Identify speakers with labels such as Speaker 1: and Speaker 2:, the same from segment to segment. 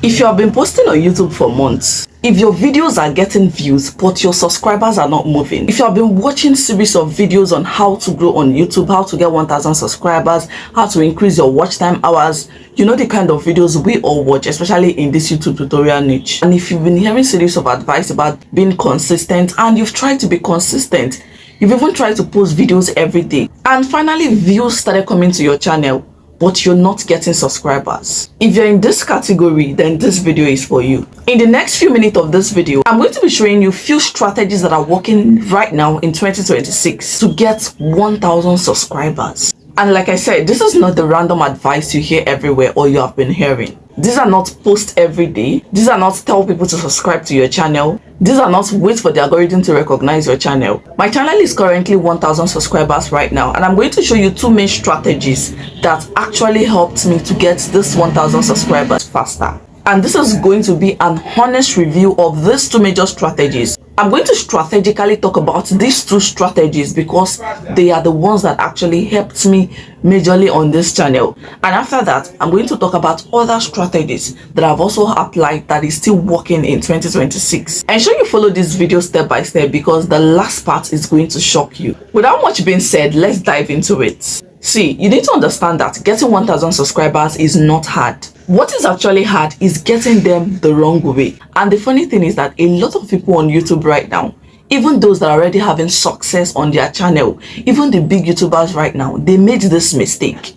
Speaker 1: If you have been posting on YouTube for months, if your videos are getting views but your subscribers are not moving, if you have been watching series of videos on how to grow on YouTube, how to get 1,000 subscribers, how to increase your watch time hours, you know the kind of videos we all watch, especially in this YouTube tutorial niche. And if you've been hearing series of advice about being consistent and you've tried to be consistent, you've even tried to post videos every day, and finally views started coming to your channel, but you're not getting subscribers. If you're in this category, then this video is for you. In the next few minutes of this video, I'm going to be showing you few strategies that are working right now in 2026 to get 1,000 subscribers. And like I said, this is not the random advice you hear everywhere or you have been hearing. These are not post every day. These are not tell people to subscribe to your channel. These are not wait for the algorithm to recognize your channel. My channel is currently 1,000 subscribers right now, and I'm going to show you two main strategies that actually helped me to get this 1,000 subscribers faster. And this is going to be an honest review of these two major strategies. I'm going to strategically talk about these two strategies because they are the ones that actually helped me majorly on this channel. And after that, I'm going to talk about other strategies that I've also applied that is still working in 2026. Ensure you follow this video step by step because the last part is going to shock you. Without much being said, let's dive into it. See, you need to understand that getting 1,000 subscribers is not hard. What is actually hard is getting them the wrong way. And the funny thing is that a lot of people on YouTube right now, even those that are already having success on their channel, even the big YouTubers right now, they made this mistake.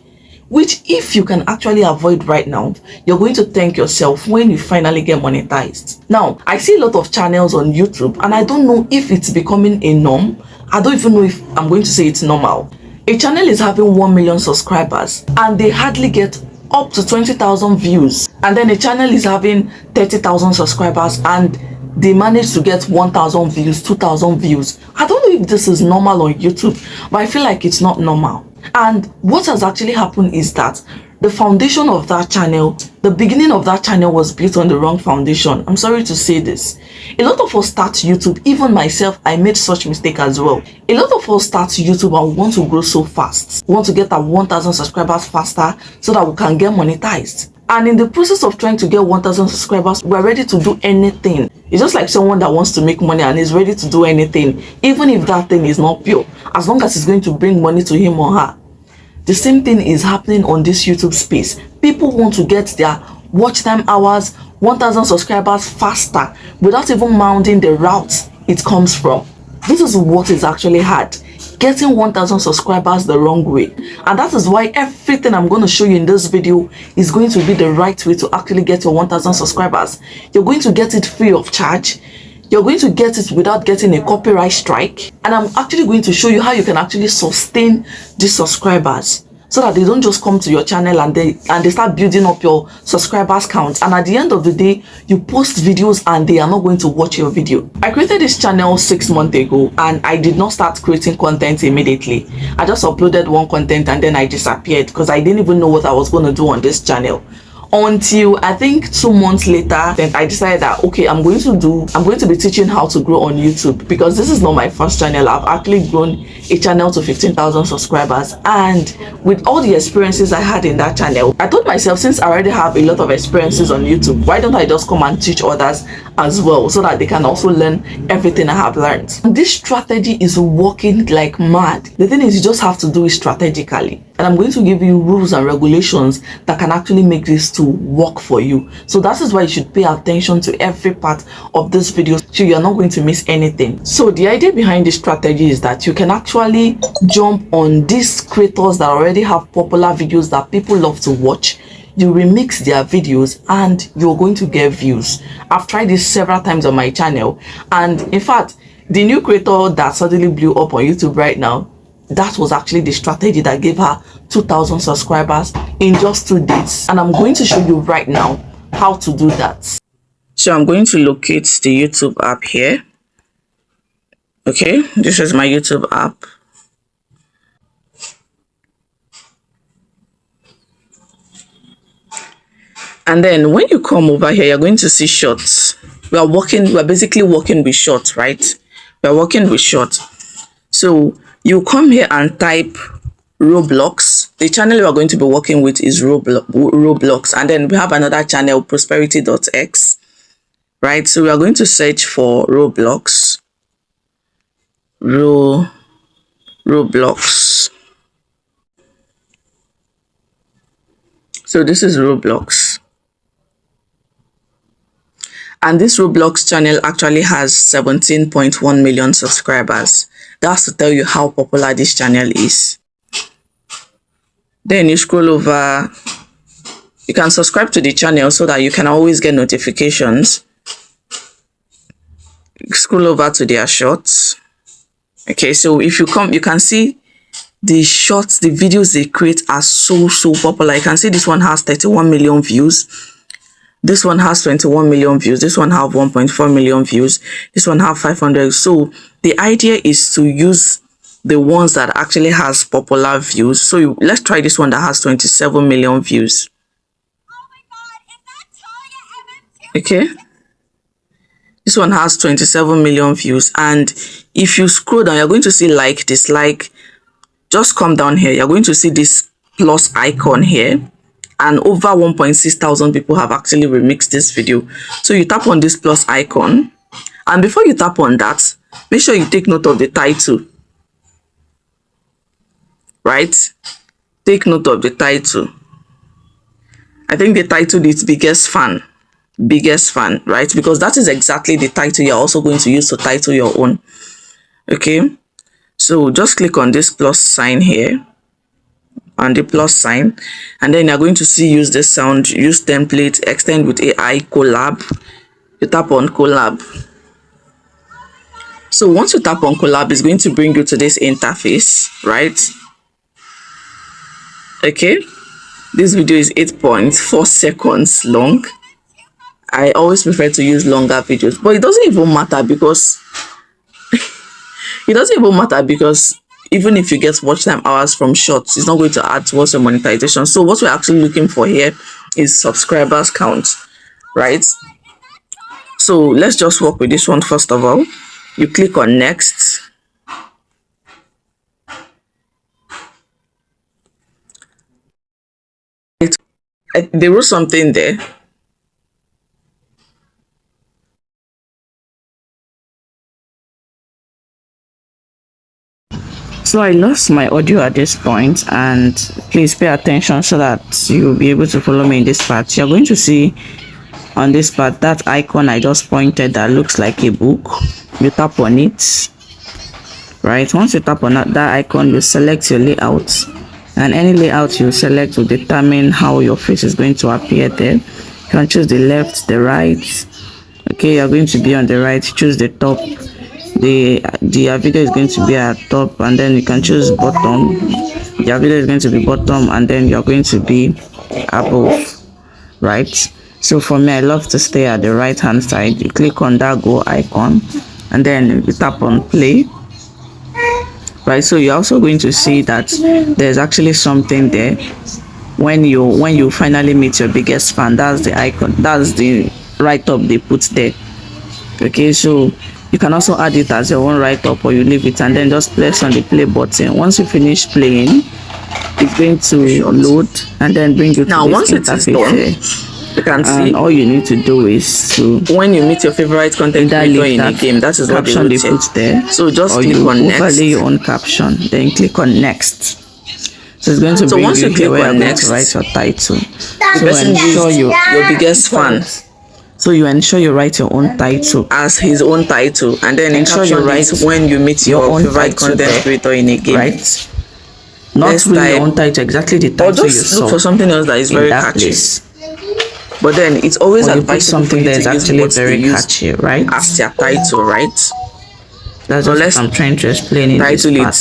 Speaker 1: Which if you can actually avoid right now, you're going to thank yourself when you finally get monetized. Now, I see a lot of channels on YouTube and I don't know if it's becoming a norm. I don't even know if I'm going to say it's normal. A channel is having 1 million subscribers and they hardly get up to 20,000 views, and then a channel is having 30,000 subscribers and they manage to get 1,000 views, 2,000 views. I don't know if this is normal on YouTube, but I feel like it's not normal. And what has actually happened is that the foundation of that channel, the beginning of that channel was built on the wrong foundation. I'm sorry to say this. A lot of us start YouTube, even myself, I made such mistake as well. A lot of us start YouTube and want to grow so fast. We want to get our 1,000 subscribers faster so that we can get monetized. And in the process of trying to get 1,000 subscribers, we're ready to do anything. It's just like someone that wants to make money and is ready to do anything, even if that thing is not pure, as long as it's going to bring money to him or her. The same thing is happening on this YouTube space. People want to get their watch time hours, 1,000 subscribers faster without even minding the route it comes from. This is what is actually hard. Getting 1,000 subscribers the wrong way. And that is why everything I'm going to show you in this video is going to be the right way to actually get your 1,000 subscribers. You're going to get it free of charge. You're going to get it without getting a copyright strike. And I'm actually going to show you how you can actually sustain these subscribers so that they don't just come to your channel and they start building up your subscribers count, and at the end of the day you post videos and they are not going to watch your video. I created this channel 6 months ago and I did not start creating content immediately. I just uploaded one content and then I disappeared because I didn't even know what I was going to do on this channel. Until I think 2 months later, then I decided that okay, I'm going to be teaching how to grow on YouTube, because this is not my first channel. I've actually grown a channel to 15,000 subscribers, and with all the experiences I had in that channel, I told myself, since I already have a lot of experiences on YouTube, why don't I just come and teach others as well so that they can also learn everything I have learned. And this strategy is working like mad. The thing is, you just have to do it strategically. And I'm going to give you rules and regulations that can actually make this to work for you. So that is why you should pay attention to every part of this video so you're not going to miss anything. So the idea behind this strategy is that you can actually jump on these creators that already have popular videos that people love to watch. You remix their videos and you're going to get views. I've tried this several times on my channel, and in fact, the new creator that suddenly blew up on YouTube right now, that was actually the strategy that gave her 2,000 subscribers in just 2 days. And I'm going to show you right now how to do that. So I'm going to locate the YouTube app here. Okay, this is my YouTube app. And then when you come over here, you're going to see shorts. We're basically working with shorts, right? We're working with shorts. So you come here and type Roblox. The channel we are going to be working with is Roblox, and then we have another channel, prosperity.x, right? So we are going to search for Roblox. Roblox. So this is Roblox. And this Roblox channel actually has 17.1 million subscribers. That's to tell you how popular this channel is. Then you scroll over. You can subscribe to the channel so that you can always get notifications. Scroll over to their shorts. Okay, so if you come, you can see the shorts, the videos they create are so popular. You can see this one has 31 million views. This one has 21 million views. This one have 1.4 million views. This one have 500. So the idea is to use the ones that actually has popular views. So let's try this one that has 27 million views.
Speaker 2: Oh my God, is that Talia
Speaker 1: Okay. This one has 27 million views. And if you scroll down, you're going to see like, dislike. Just come down here. You're going to see this plus icon here. And over 1.6 thousand people have actually remixed this video. So you tap on this plus icon. And before you tap on that, make sure you take note of the title. Right? Take note of the title. I think the title is biggest fan, right? Because that is exactly the title you're also going to use to title your own. Okay, so just click on this plus sign here, on the plus sign, and then you're going to see use this sound, use template, extend with AI, collab. You tap on collab. So once you tap on collab, it's going to bring you to this interface, right? Okay, this video is 8.4 seconds long. I always prefer to use longer videos, but it doesn't even matter because even if you get watch time hours from shorts, it's not going to add towards your monetization. So what we're actually looking for here is subscribers count, right? So let's just work with this one first of all. You click on next. There was something there. So I lost my audio at this point, and please pay attention so that you'll be able to follow me in this part. You're going to see on this part that icon I just pointed that looks like a book. You tap on it, right? Once you tap on that icon, you select your layout, and any layout you select will determine how your face is going to appear there. You can choose the left, the right. Okay, you're going to be on the right. Choose the top. The video is going to be at top, and then you can choose bottom. Your video is going to be bottom, and then you're going to be above, right? So for me, I love to stay at the right hand side. You click on that go icon, and then you tap on play, right? So you're also going to see that there's actually something there. When you finally meet your biggest fan, that's the icon, that's the write-up they put there. Okay, so you can also add it as your own write-up, or you leave it and then just press on the play button. Once you finish playing, it's going to load and then bring you to now, this interface. You can see all you need to do is to, when you meet your favorite content creator in a game, that is what they put there. So just click on next. Overlay your own caption, then click on next. So it's going to bring you here where you're going to write your title. So ensure your biggest fan. So you ensure you write your own title as his own title, and then ensure you write when you meet your own favorite content creator in a game. Right? Not really your own title, exactly the title, or just you look for something else that is very catchy. But then it's always advisable something that is actually very catchy, right? As their title, right? That's what I'm trying to explain in this part.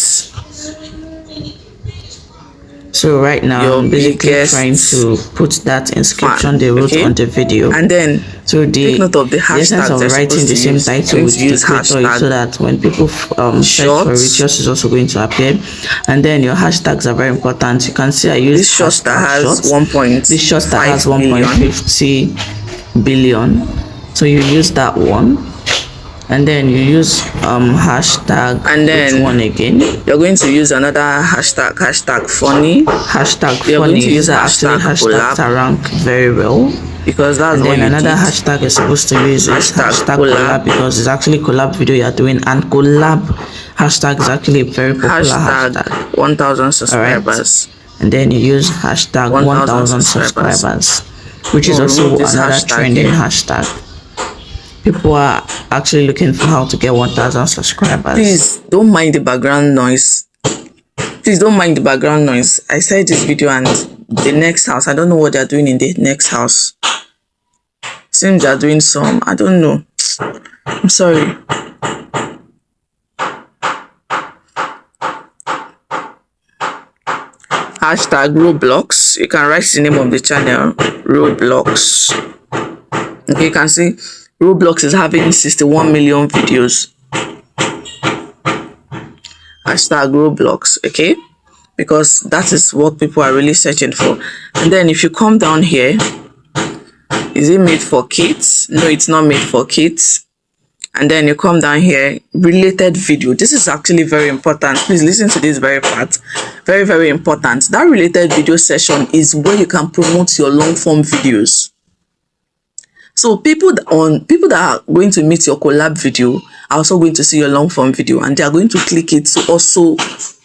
Speaker 1: So right now I'm basically trying to put that inscription they wrote on the video, and then so the essence of writing the same title with the creator is so that when people search for it, yours is also going to appear. And then your hashtags are very important. You can see I use this short that has 1.50 billion. So you use that one. and then you use hashtag, and then which one again? You're going to use another hashtag funny. Hashtag you're funny. Going to use hashtag hashtags that rank very well, because that's and then another hashtag is supposed to use is hashtag collab, because it's actually collab video you're doing, and collab hashtag is actually a very popular hashtag. 1000 subscribers. Right. And then you use hashtag 1000 subscribers, which is also another trending hashtag. People are actually looking for how to get 1000 subscribers. Please don't mind the background noise. Please don't mind the background noise. I said this video and the next house, I don't know what they're doing in the next house. Seems they're doing some, I don't know. I'm sorry. Hashtag Roblox. You can write the name of the channel, Roblox. Okay, you can see Roblox is having 61 million videos. Hashtag Roblox, okay? Because that is what people are really searching for. And then if you come down here, is it made for kids? No, it's not made for kids. And then you come down here, related video. This is actually very important. Please listen to this very part. Very, very important. That related video session is where you can promote your long form videos. So people that are going to meet your collab video are also going to see your long form video, and they are going to click it to also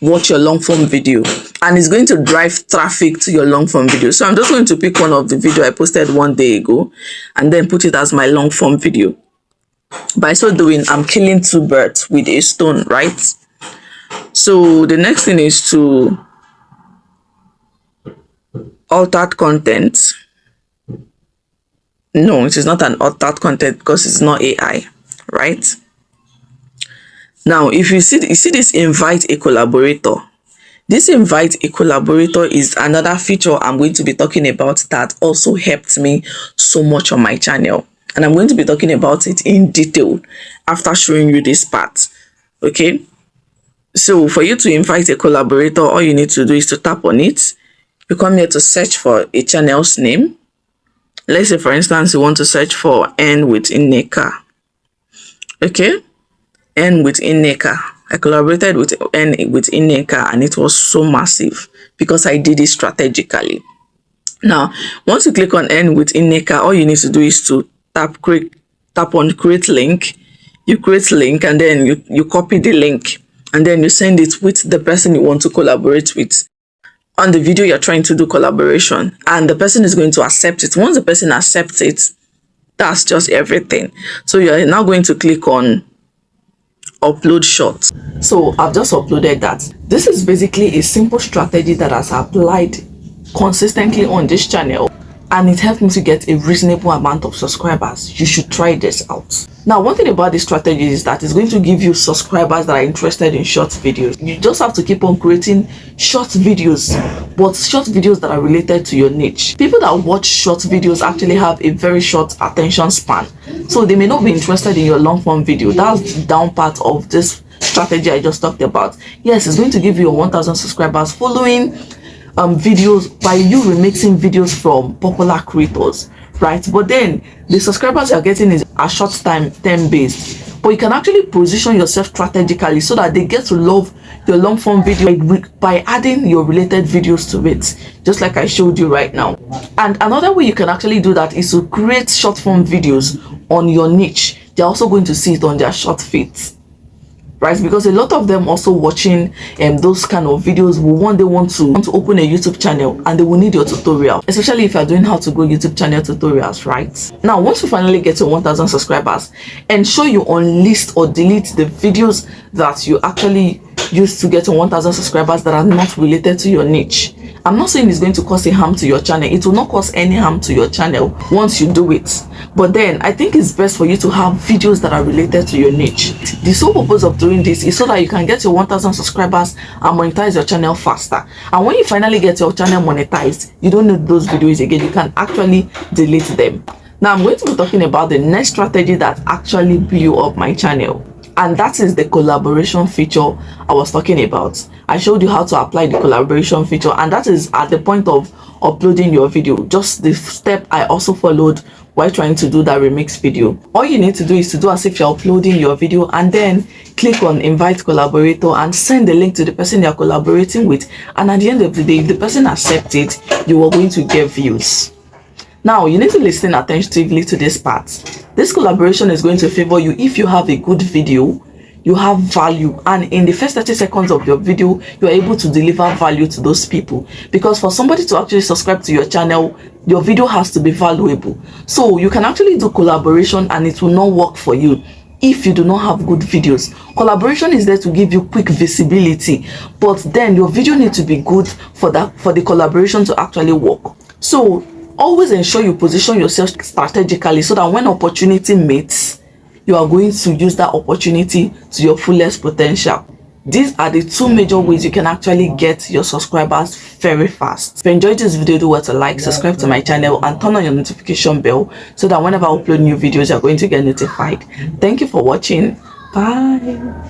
Speaker 1: watch your long form video, and it's going to drive traffic to your long form video. So I'm just going to pick one of the video I posted one day ago and then put it as my long form video. By so doing, I'm killing two birds with a stone, right? So the next thing is to altered content. No, it is not an altered content because it's not AI, right? Now, if you see this invite a collaborator. This invite a collaborator is another feature I'm going to be talking about that also helped me so much on my channel. And I'm going to be talking about it in detail after showing you this part, okay? So for you to invite a collaborator, all you need to do is to tap on it. You come here to search for a channel's name. Let's say, for instance, you want to search for N with Ineka. Okay? N with Ineka. I collaborated with N with Ineka, and it was so massive because I did it strategically. Now, once you click on N with Ineka, all you need to do is to tap on create link. You create link, and then you copy the link, and then you send it with the person you want to collaborate with on the video you're trying to do collaboration, and the person is going to accept it. Once the person accepts it, that's just everything. So you're now going to click on upload short. So I've just uploaded that. This is basically a simple strategy that has applied consistently on this channel, and it helped me to get a reasonable amount of subscribers. You should try this out. Now, one thing about this strategy is that it's going to give you subscribers that are interested in short videos. You just have to keep on creating short videos, but short videos that are related to your niche. People that watch short videos actually have a very short attention span, so they may not be interested in your long form video. That's the down part of this strategy I just talked about. Yes, it's going to give you 1000 subscribers following videos by you remixing videos from popular creators, right? But then the subscribers you're getting is a short time based, but you can actually position yourself strategically so that they get to love your long form video by adding your related videos to it, just like I showed you right now. And another way you can actually do that is to create short form videos on your niche. They're also going to see it on their short feeds, right? Because a lot of them also watching those kind of videos will one day want to open a YouTube channel, and they will need your tutorial, especially if you're doing how to grow YouTube channel tutorials, right? Now, once you finally get to 1000 subscribers, ensure you unlist or delete the videos that you actually used to get to 1000 subscribers that are not related to your niche. I'm not saying it's going to cause a harm to your channel. It will not cause any harm to your channel once you do it. But then I think it's best for you to have videos that are related to your niche. The sole purpose of doing this is so that you can get your 1000 subscribers and monetize your channel faster. And when you finally get your channel monetized, you don't need those videos again. You can actually delete them. Now I'm going to be talking about the next strategy that actually blew up my channel, and that is the collaboration feature I was talking about. I showed you how to apply the collaboration feature, and that is at the point of uploading your video. Just the step I also followed while trying to do that remix video. All you need to do is to do as if you're uploading your video and then click on invite collaborator and send the link to the person you're collaborating with, and at the end of the day, if the person accepts it, you are going to get views. Now you need to listen attentively to this part. This collaboration is going to favor you if you have a good video, you have value, and in the first 30 seconds of your video you are able to deliver value to those people, because for somebody to actually subscribe to your channel, your video has to be valuable. So you can actually do collaboration and it will not work for you if you do not have good videos. Collaboration is there to give you quick visibility, but then your video needs to be good for the collaboration to actually work. So always ensure you position yourself strategically so that when opportunity meets, you are going to use that opportunity to your fullest potential. These are the two major ways you can actually get your subscribers very fast. If you enjoyed this video, do what to like, subscribe to my channel, and turn on your notification bell so that whenever I upload new videos, you're going to get notified. Thank you for watching. Bye.